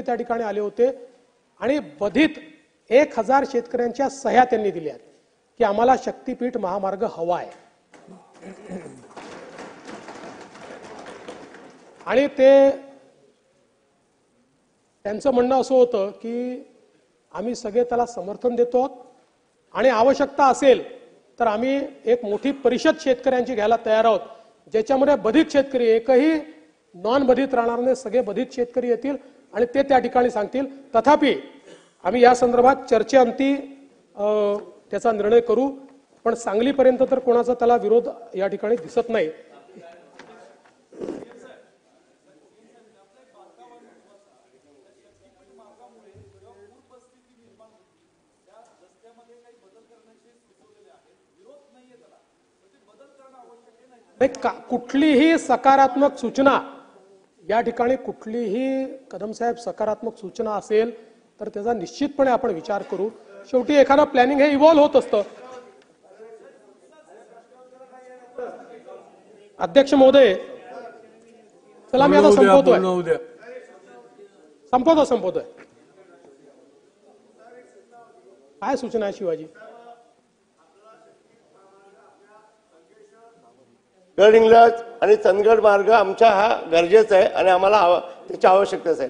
त्या ठिकाणी आले होते आणि बधित 1000 शेतकऱ्यांच्या सह्या त्यांनी दिल्या की आम्हाला शक्तीपीठ महामार्ग हवा आहे। आणि त्यांचं म्हणणं असं होतं की आम्ही सगळे त्याला समर्थन देतो आणि आवश्यकता असेल तर आम्ही एक मोठी परिषद शेतकऱ्यांची घ्यायला तयार आहोत, ज्याच्यामध्ये बधित शेतकरी, एकही नॉन बधित राहणार नाही, सगळे बधित शेतकरी येतील आणि ते त्या ठिकाणी सांगतील। तथापि आम्ही या संदर्भात चर्चेअंती त्याचा निर्णय करू, पण सांगलीपर्यंत तर कोणाचा त्याला विरोध या ठिकाणी दिसत नाही। कुठलीही सकारात्मक सूचना या ठिकाणी, कुठलीही कदम साहेब सकारात्मक सूचना असेल तर त्याचा निश्चितपणे आपण विचार करू। शेवटी एखादा प्लॅनिंग हे इव्हॉल्व होत असतं। अध्यक्ष महोदय, चला मी आता संपवतोय। काय सूचना आहे शिवाजी? गड इंग्लज आणि चंदगड मार्ग आमचा हा गरजेचा आहे आणि आम्हाला त्याची आवश्यकता आहे।